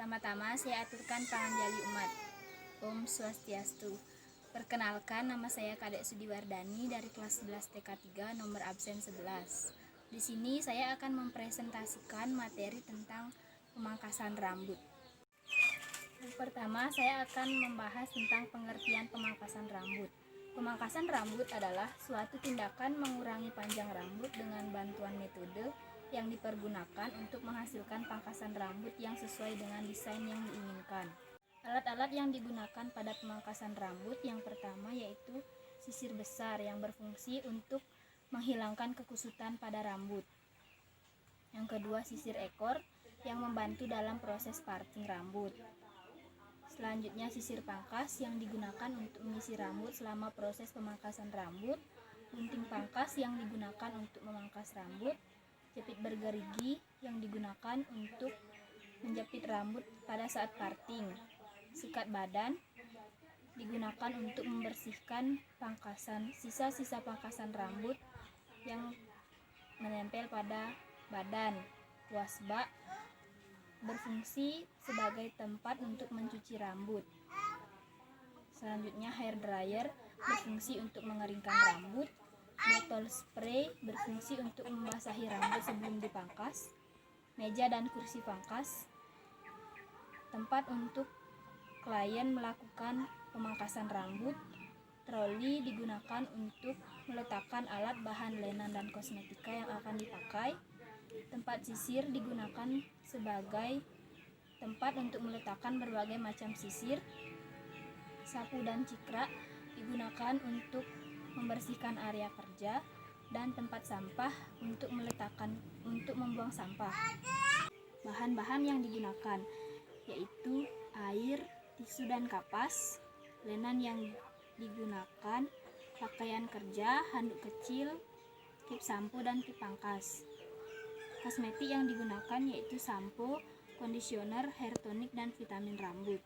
Pertama-tama saya aturkan panganjali umat. Om Swastiastu. Perkenalkan, nama saya Kadek Sudiwardani dari kelas 11 TK3 nomor absen 11. Di sini saya akan mempresentasikan materi tentang pemangkasan rambut. Yang pertama, saya akan membahas tentang pengertian pemangkasan rambut. Pemangkasan rambut adalah suatu tindakan mengurangi panjang rambut dengan bantuan metode yang dipergunakan untuk menghasilkan pangkasan rambut yang sesuai dengan desain yang diinginkan. Alat-alat yang digunakan pada pemangkasan rambut yang pertama yaitu sisir besar yang berfungsi untuk menghilangkan kekusutan pada rambut. Yang kedua, sisir ekor yang membantu dalam proses parting rambut. Selanjutnya, sisir pangkas yang digunakan untuk menyisir rambut selama proses pemangkasan rambut. Gunting pangkas yang digunakan untuk memangkas rambut. Jepit bergerigi yang digunakan untuk menjepit rambut pada saat parting. Sikat badan digunakan untuk membersihkan sisa-sisa pangkasan rambut yang menempel pada badan. Wasbak berfungsi sebagai tempat untuk mencuci rambut. Selanjutnya, hair dryer berfungsi untuk mengeringkan rambut. Botol spray berfungsi untuk membasahi rambut sebelum dipangkas. Meja dan kursi pangkas, tempat untuk klien melakukan pemangkasan rambut. Troli digunakan untuk meletakkan alat bahan lena dan kosmetika yang akan dipakai. Tempat sisir digunakan sebagai tempat untuk meletakkan berbagai macam sisir. Sapu dan cikrak digunakan untuk membersihkan area kerja, dan tempat sampah untuk membuang sampah. Bahan-bahan yang digunakan yaitu air, tisu dan kapas, lenan yang digunakan, pakaian kerja, handuk kecil, tip sampo dan tip pangkas. Kosmetik yang digunakan yaitu sampo, kondisioner, hair tonic dan vitamin rambut.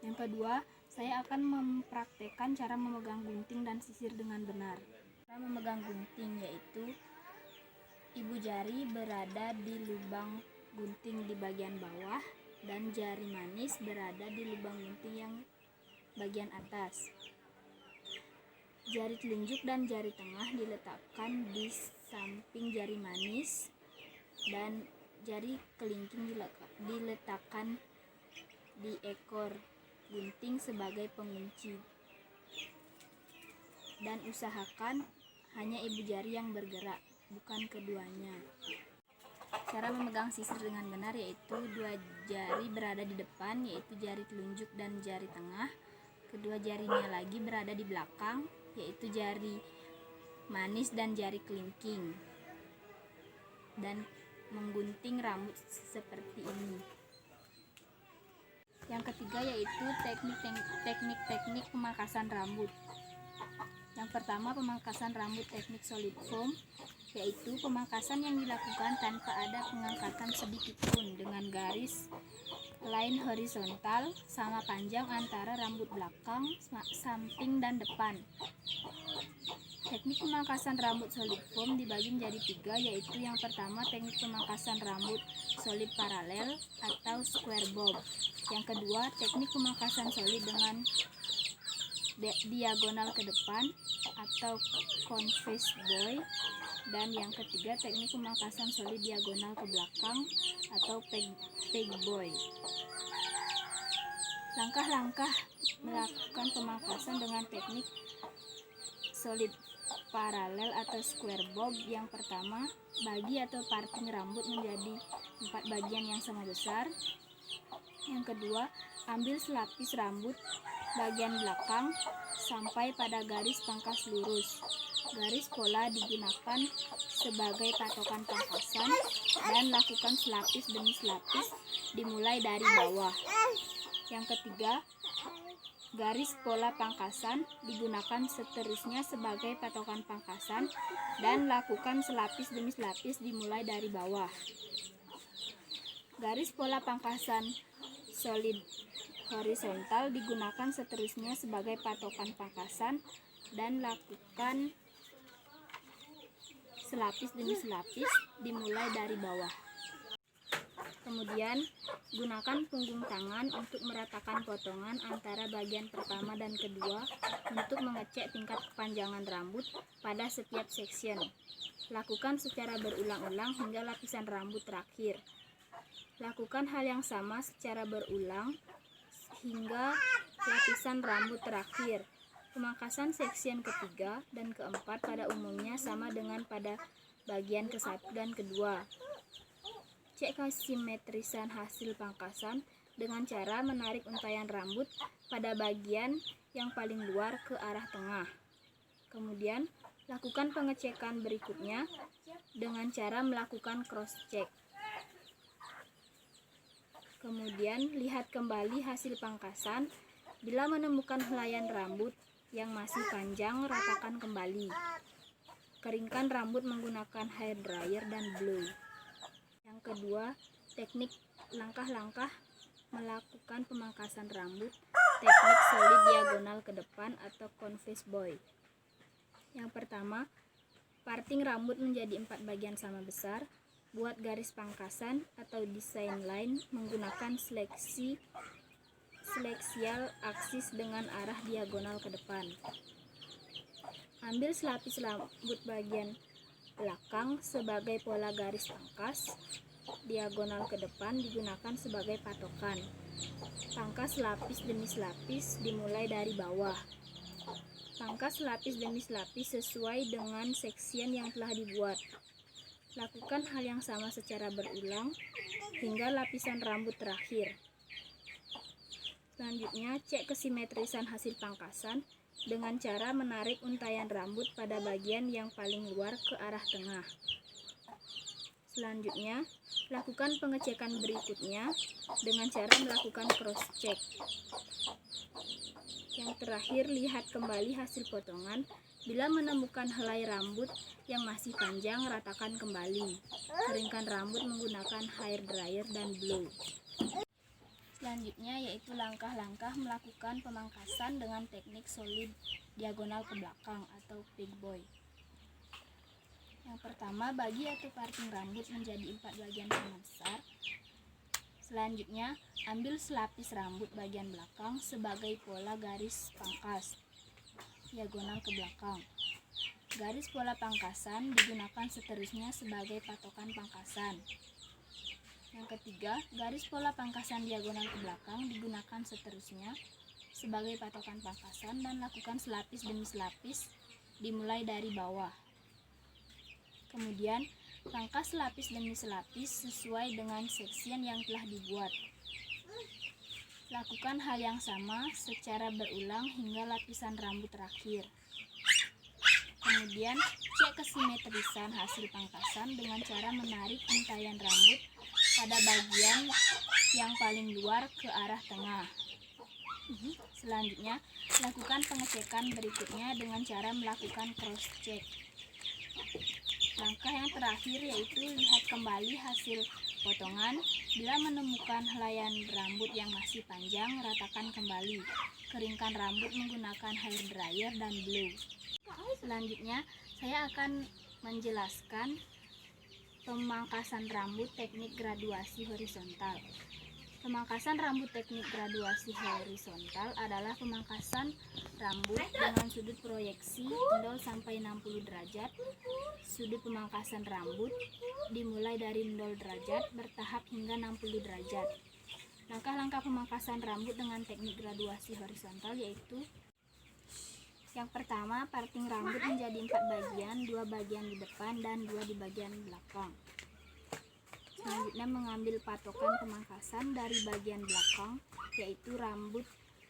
Yang kedua, saya akan mempraktekkan cara memegang gunting dan sisir dengan benar. Cara memegang gunting yaitu ibu jari berada di lubang gunting di bagian bawah dan jari manis berada di lubang gunting yang bagian atas. Jari telunjuk dan jari tengah diletakkan di samping jari manis dan jari kelingking diletakkan di ekor gunting sebagai pengunci, dan usahakan hanya ibu jari yang bergerak, bukan keduanya. Cara memegang sisir dengan benar yaitu dua jari berada di depan, yaitu jari telunjuk dan jari tengah. Kedua jarinya lagi berada di belakang, yaitu jari manis dan jari kelingking, dan menggunting rambut seperti ini. Yang ketiga yaitu teknik pemangkasan rambut. Yang pertama, pemangkasan rambut teknik solid foam, yaitu pemangkasan yang dilakukan tanpa ada pengangkatan sedikit pun dengan garis line horizontal sama panjang antara rambut belakang, samping dan depan. Teknik pemangkasan rambut solid foam dibagi menjadi 3, yaitu yang pertama teknik pemangkasan rambut solid paralel atau square bob. Yang kedua, teknik pemangkasan solid dengan diagonal ke depan atau convex boy. Dan yang ketiga, teknik pemangkasan solid diagonal ke belakang atau peg boy. Langkah-langkah melakukan pemangkasan dengan teknik solid paralel atau square bob. Yang pertama, bagi atau parting rambut menjadi 4 bagian yang sama besar. Yang kedua, ambil selapis rambut bagian belakang sampai pada garis pangkas lurus. Garis pola digunakan sebagai patokan pangkasan dan lakukan selapis demi selapis dimulai dari bawah. Yang ketiga, garis pola pangkasan digunakan seterusnya sebagai patokan pangkasan dan lakukan selapis demi selapis dimulai dari bawah. Garis pola pangkasan solid horizontal digunakan seterusnya sebagai patokan pangkasan dan lakukan selapis demi selapis dimulai dari bawah. Kemudian, gunakan punggung tangan untuk meratakan potongan antara bagian pertama dan kedua untuk mengecek tingkat kepanjangan rambut pada setiap section. Lakukan secara berulang-ulang hingga lapisan rambut terakhir. Lakukan hal yang sama secara berulang hingga lapisan rambut terakhir. Pemangkasan section ketiga dan keempat pada umumnya sama dengan pada bagian ke-1 dan kedua. Cek kesimetrisan hasil pangkasan dengan cara menarik untaian rambut pada bagian yang paling luar ke arah tengah. Kemudian, lakukan pengecekan berikutnya dengan cara melakukan cross-check. Kemudian, lihat kembali hasil pangkasan. Bila menemukan helaian rambut yang masih panjang, ratakan kembali. Keringkan rambut menggunakan hair dryer dan blow. Yang kedua, teknik langkah-langkah melakukan pemangkasan rambut, teknik solid diagonal ke depan atau convex boy. Yang pertama, parting rambut menjadi 4 bagian sama besar. Buat garis pangkasan atau design line menggunakan seleksial aksis dengan arah diagonal ke depan. Ambil selapis rambut bagian belakang sebagai pola garis pangkas. Diagonal ke depan digunakan sebagai patokan. Pangkas lapis demi lapis dimulai dari bawah. Pangkas lapis demi lapis sesuai dengan section yang telah dibuat. Lakukan hal yang sama secara berulang hingga lapisan rambut terakhir. Selanjutnya, cek kesimetrisan hasil pangkasan dengan cara menarik untaian rambut pada bagian yang paling luar ke arah tengah. Selanjutnya, lakukan pengecekan berikutnya dengan cara melakukan cross-check. Yang terakhir, lihat kembali hasil potongan. Bila menemukan helai rambut yang masih panjang, ratakan kembali. Keringkan rambut menggunakan hair dryer dan blow. Selanjutnya yaitu langkah-langkah melakukan pemangkasan dengan teknik solid diagonal ke belakang atau pig boy. Yang pertama, bagi atau parting rambut menjadi 4 bagian sama besar. Selanjutnya, ambil selapis rambut bagian belakang sebagai pola garis pangkas diagonal ke belakang. Garis pola pangkasan digunakan seterusnya sebagai patokan pangkasan. Yang ketiga, garis pola pangkasan diagonal ke belakang digunakan seterusnya sebagai patokan pangkasan dan lakukan selapis demi selapis dimulai dari bawah. Kemudian, pangkas selapis demi selapis sesuai dengan section yang telah dibuat. Lakukan hal yang sama secara berulang hingga lapisan rambut terakhir. Kemudian, cek kesimetrisan hasil pangkasan dengan cara menarik untaian rambut pada bagian yang paling luar ke arah tengah. Selanjutnya, lakukan pengecekan berikutnya dengan cara melakukan cross-check. Langkah yang terakhir yaitu lihat kembali hasil potongan. Bila menemukan helaian rambut yang masih panjang, ratakan kembali. Keringkan rambut menggunakan hair dryer dan blow. Selanjutnya, saya akan menjelaskan pemangkasan rambut teknik graduasi horizontal. Pemangkasan rambut teknik graduasi horizontal adalah pemangkasan rambut dengan sudut proyeksi 0 sampai 60 derajat. Sudut pemangkasan rambut dimulai dari 0 derajat bertahap hingga 60 derajat. Langkah-langkah pemangkasan rambut dengan teknik graduasi horizontal yaitu: yang pertama, parting rambut menjadi 4 bagian, 2 bagian di depan dan 2 di bagian belakang. Selanjutnya, mengambil patokan pemangkasan dari bagian belakang, yaitu rambut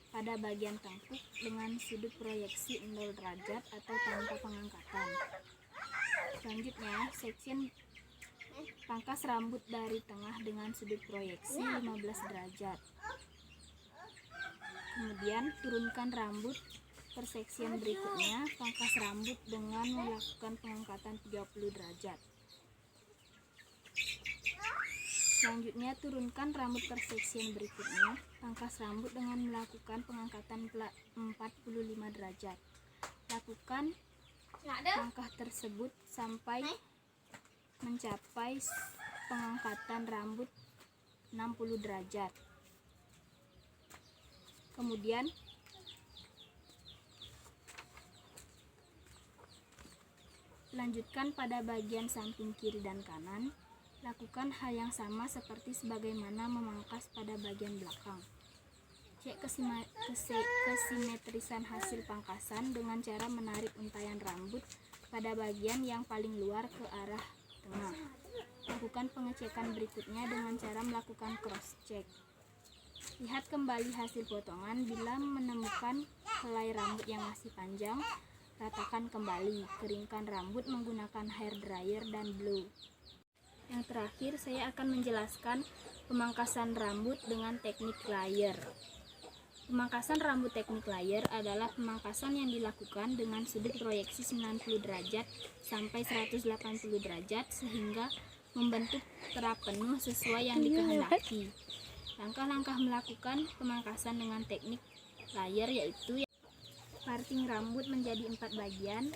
pada bagian tengkuk dengan sudut proyeksi 0 derajat atau tanpa pengangkatan. Selanjutnya, section pangkas rambut dari tengah dengan sudut proyeksi 15 derajat. Kemudian, turunkan rambut per section berikutnya, pangkas rambut dengan melakukan pengangkatan 30 derajat. Selanjutnya, turunkan rambut per section berikutnya, pangkas rambut dengan melakukan pengangkatan 45 derajat. Lakukan langkah tersebut sampai mencapai pengangkatan rambut 60 derajat. Kemudian lanjutkan pada bagian samping kiri dan kanan. Lakukan hal yang sama seperti sebagaimana memangkas pada bagian belakang. Cek kesimetrisan hasil pangkasan dengan cara menarik untayan rambut pada bagian yang paling luar ke arah tengah. Lakukan pengecekan berikutnya dengan cara melakukan cross check. Lihat kembali hasil potongan. Bila menemukan helai rambut yang masih panjang, ratakan kembali. Keringkan rambut menggunakan hair dryer dan blow. Yang terakhir, saya akan menjelaskan pemangkasan rambut dengan teknik layer. Pemangkasan rambut teknik layer adalah pemangkasan yang dilakukan dengan sudut proyeksi 90 derajat sampai 180 derajat sehingga membentuk terap penuh sesuai yang dikehendaki. Langkah-langkah melakukan pemangkasan dengan teknik layer yaitu parting rambut menjadi 4 bagian,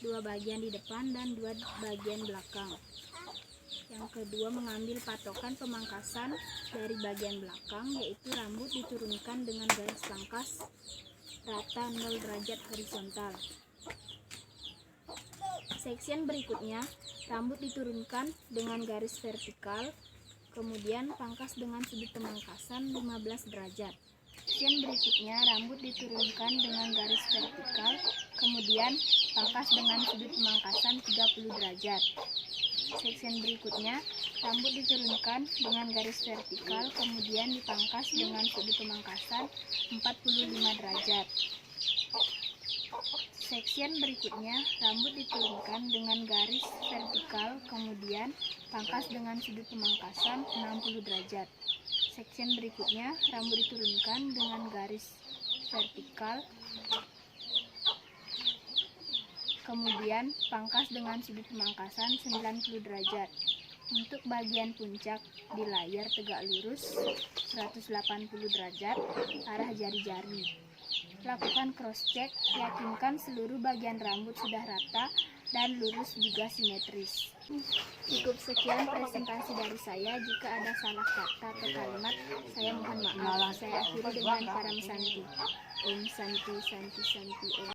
2 bagian di depan dan 2 bagian belakang. Yang kedua, mengambil patokan pemangkasan dari bagian belakang, yaitu rambut diturunkan dengan garis pangkas rata 0 derajat horizontal. Section berikutnya, rambut diturunkan dengan garis vertikal, kemudian pangkas dengan sudut pemangkasan 15 derajat. Section berikutnya, rambut diturunkan dengan garis vertikal, kemudian pangkas dengan sudut pemangkasan 30 derajat. Section berikutnya, rambut diturunkan dengan garis vertikal, kemudian dipangkas dengan sudut pemangkasan 45 derajat. Section berikutnya, rambut diturunkan dengan garis vertikal, kemudian pangkas dengan sudut pemangkasan 60 derajat. Section berikutnya, rambut diturunkan dengan garis vertikal, kemudian pangkas dengan sudut pemangkasan 90 derajat. Untuk bagian puncak di layar tegak lurus 180 derajat arah jari-jari. Lakukan cross check, yakinkan seluruh bagian rambut sudah rata dan lurus juga simetris. Cukup sekian presentasi dari saya. Jika ada salah kata atau kalimat, saya mohon maaf. Saya akhiri dengan Param Santi. Om Santi Santi Santi Om.